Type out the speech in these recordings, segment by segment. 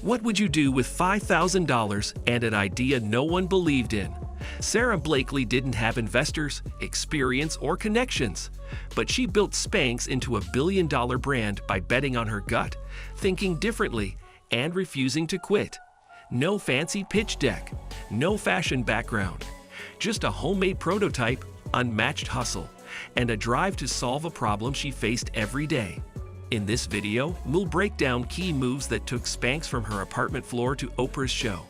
What would you do with $5,000 and an idea no one believed in? Sara Blakely didn't have investors, experience, or connections, but she built Spanx into a billion-dollar brand by betting on her gut, thinking differently, and refusing to quit. No fancy pitch deck, no fashion background, just a homemade prototype, unmatched hustle, and a drive to solve a problem she faced every day. In this video, we'll break down key moves that took Spanx from her apartment floor to Oprah's show,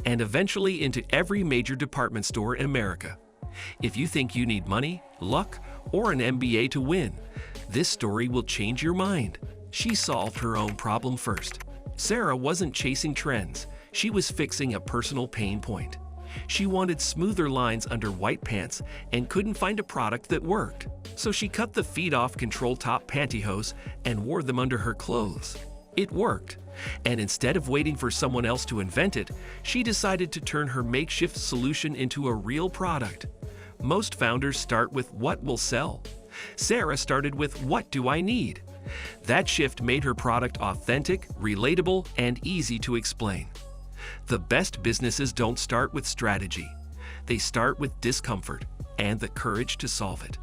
and eventually into every major department store in America. If you think you need money, luck, or an MBA to win, this story will change your mind. She solved her own problem first. Sara wasn't chasing trends, she was fixing a personal pain point. She wanted smoother lines under white pants and couldn't find a product that worked. So she cut the feet-off control top pantyhose and wore them under her clothes. It worked, and instead of waiting for someone else to invent it, she decided to turn her makeshift solution into a real product. Most founders start with what will sell. Sara started with what do I need? That shift made her product authentic, relatable, and easy to explain. The best businesses don't start with strategy. They start with discomfort and the courage to solve it.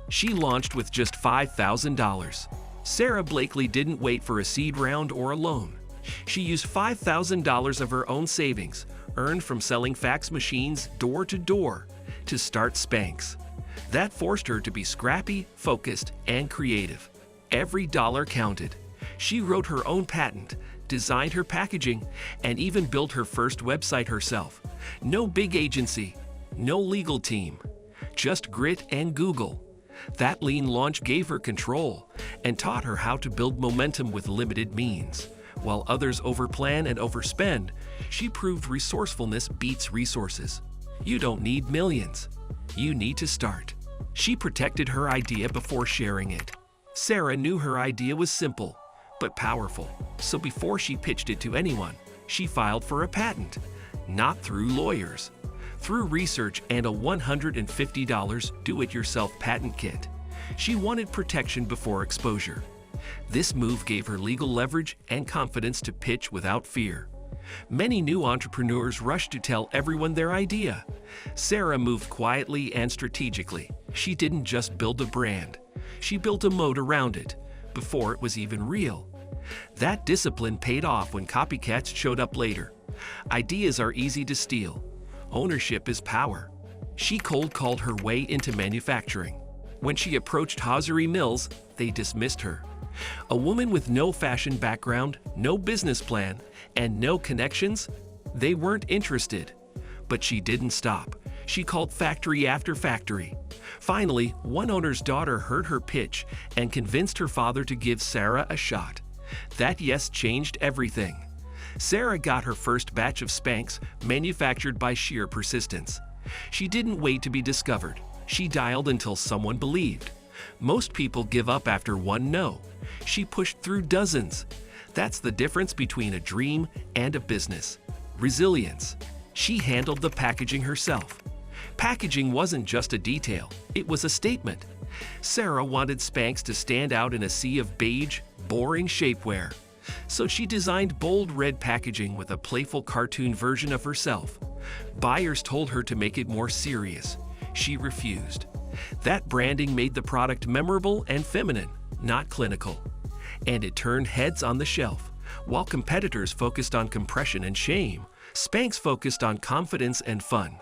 She launched with just $5,000. Sara Blakely didn't wait for a seed round or a loan. She used $5,000 of her own savings, earned from selling fax machines door to door, to start Spanx. That forced her to be scrappy, focused, and creative. Every dollar counted. She wrote her own patent, designed her packaging, and even built her first website herself. No big agency, no legal team, just grit and Google. That lean launch gave her control and taught her how to build momentum with limited means. While others overplan and overspend, she proved resourcefulness beats resources. You don't need millions. You need to start. She protected her idea before sharing it. Sara knew her idea was simple, but powerful. So before she pitched it to anyone, she filed for a patent, not through lawyers, through research and a $150 do-it-yourself patent kit. She wanted protection before exposure. This move gave her legal leverage and confidence to pitch without fear. Many new entrepreneurs rush to tell everyone their idea. Sara moved quietly and strategically. She didn't just build a brand. She built a moat around it before it was even real. That discipline paid off when copycats showed up later. Ideas are easy to steal. Ownership is power. She cold-called her way into manufacturing. When she approached Hosiery Mills, they dismissed her. A woman with no fashion background, no business plan, and no connections, they weren't interested. But she didn't stop. She called factory after factory. Finally, one owner's daughter heard her pitch and convinced her father to give Sara a shot. That yes changed everything. Sara got her first batch of Spanx manufactured by sheer persistence. She didn't wait to be discovered. She dialed until someone believed. Most people give up after one no. She pushed through dozens. That's the difference between a dream and a business. Resilience. She handled the packaging herself. Packaging wasn't just a detail, it was a statement. Sara wanted Spanx to stand out in a sea of beige, boring shapewear. So she designed bold red packaging with a playful cartoon version of herself. Buyers told her to make it more serious. She refused. That branding made the product memorable and feminine, not clinical. And it turned heads on the shelf. While competitors focused on compression and shame, Spanx focused on confidence and fun.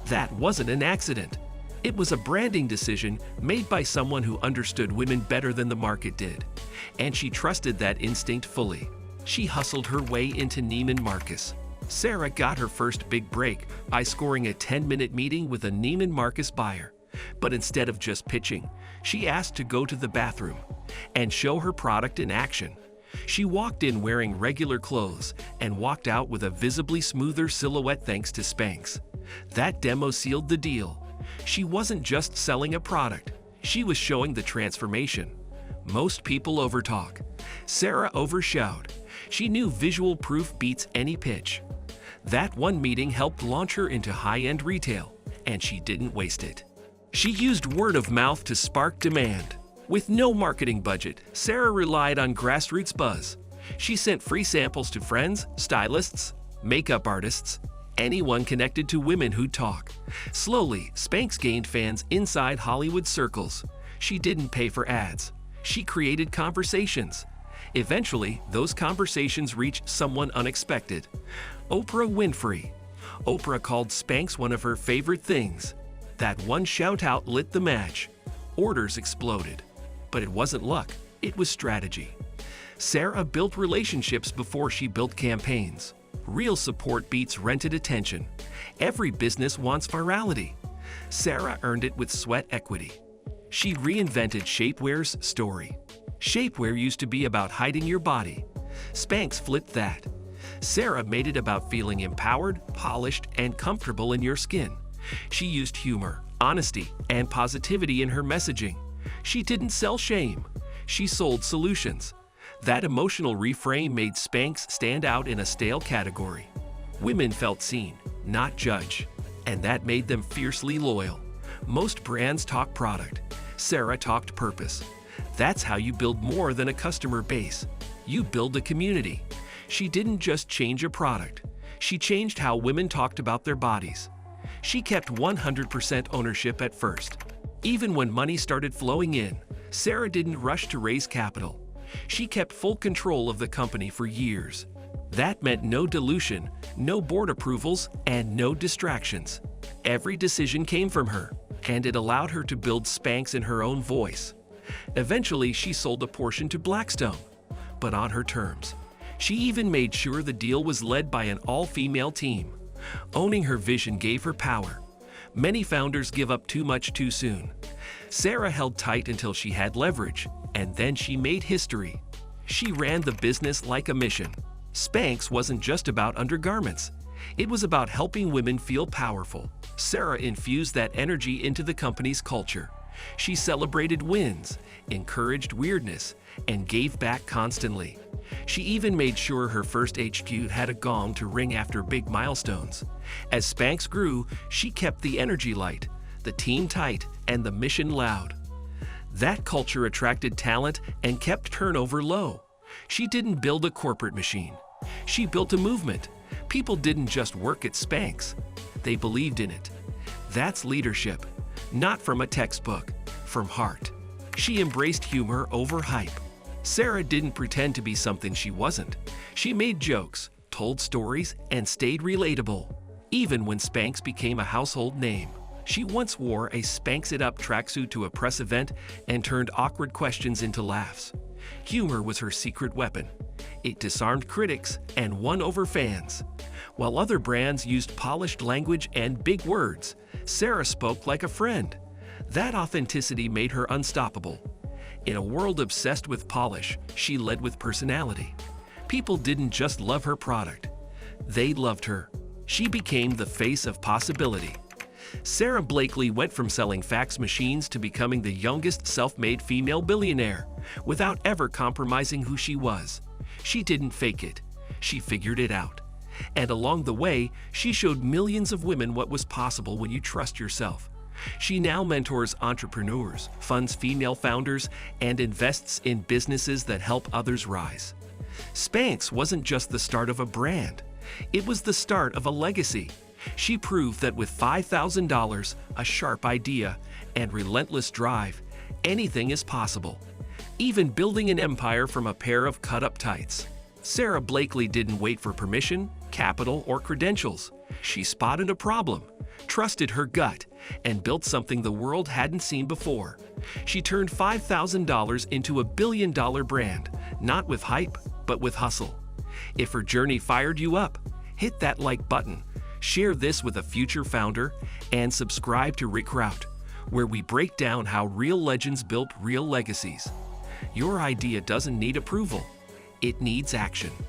That wasn't an accident. It was a branding decision made by someone who understood women better than the market did. And she trusted that instinct fully. She hustled her way into Neiman Marcus. Sara got her first big break by scoring a 10-minute meeting with a Neiman Marcus buyer. But instead of just pitching, she asked to go to the bathroom and show her product in action. She walked in wearing regular clothes and walked out with a visibly smoother silhouette thanks to Spanx. That demo sealed the deal. She wasn't just selling a product, she was showing the transformation. Most people overtalk. Sara overshadowed. She knew visual proof beats any pitch. That one meeting helped launch her into high-end retail, and she didn't waste it. She used word of mouth to spark demand. With no marketing budget, Sara relied on grassroots buzz. She sent free samples to friends, stylists, makeup artists, anyone connected to women who'd talk. Slowly, Spanx gained fans inside Hollywood circles. She didn't pay for ads. She created conversations. Eventually, those conversations reached someone unexpected. Oprah Winfrey. Oprah called Spanx one of her favorite things. That one shout-out lit the match. Orders exploded. But it wasn't luck, it was strategy. Sara built relationships before she built campaigns. Real support beats rented attention. Every business wants virality. Sara earned it with sweat equity. She reinvented shapewear's story. Shapewear used to be about hiding your body. Spanx flipped that. Sara made it about feeling empowered, polished, and comfortable in your skin. She used humor, honesty, and positivity in her messaging. She didn't sell shame. She sold solutions. That emotional reframe made Spanx stand out in a stale category. Women felt seen, not judged, and that made them fiercely loyal. Most brands talk product. Sara talked purpose. That's how you build more than a customer base. You build a community. She didn't just change a product. She changed how women talked about their bodies. She kept 100% ownership at first. Even when money started flowing in, Sara didn't rush to raise capital. She kept full control of the company for years. That meant no dilution, no board approvals, and no distractions. Every decision came from her, and it allowed her to build Spanx in her own voice. Eventually, she sold a portion to Blackstone, but on her terms. She even made sure the deal was led by an all-female team. Owning her vision gave her power. Many founders give up too much too soon. Sara held tight until she had leverage, and then she made history. She ran the business like a mission. Spanx wasn't just about undergarments. It was about helping women feel powerful. Sara infused that energy into the company's culture. She celebrated wins, encouraged weirdness, and gave back constantly. She even made sure her first HQ had a gong to ring after big milestones. As Spanx grew, she kept the energy light, the team tight, and the mission loud. That culture attracted talent and kept turnover low. She didn't build a corporate machine. She built a movement. People didn't just work at Spanx. They believed in it. That's leadership. Not from a textbook, from heart. She embraced humor over hype. Sara didn't pretend to be something she wasn't. She made jokes, told stories, and stayed relatable. Even when Spanx became a household name. She once wore a Spanx It Up tracksuit to a press event and turned awkward questions into laughs. Humor was her secret weapon. It disarmed critics and won over fans. While other brands used polished language and big words, Sara spoke like a friend. That authenticity made her unstoppable. In a world obsessed with polish, she led with personality. People didn't just love her product. They loved her. She became the face of possibility. Sara Blakely went from selling fax machines to becoming the youngest self-made female billionaire, without ever compromising who she was. She didn't fake it. She figured it out. And along the way, she showed millions of women what was possible when you trust yourself. She now mentors entrepreneurs, funds female founders, and invests in businesses that help others rise. Spanx wasn't just the start of a brand. It was the start of a legacy. She proved that with $5,000, a sharp idea, and relentless drive, anything is possible. Even building an empire from a pair of cut-up tights. Sara Blakely didn't wait for permission, capital, or credentials. She spotted a problem, trusted her gut, and built something the world hadn't seen before. She turned $5,000 into a billion-dollar brand, not with hype, but with hustle. If her journey fired you up, hit that like button, share this with a future founder, and subscribe to Rick Route, where we break down how real legends built real legacies. Your idea doesn't need approval. It needs action.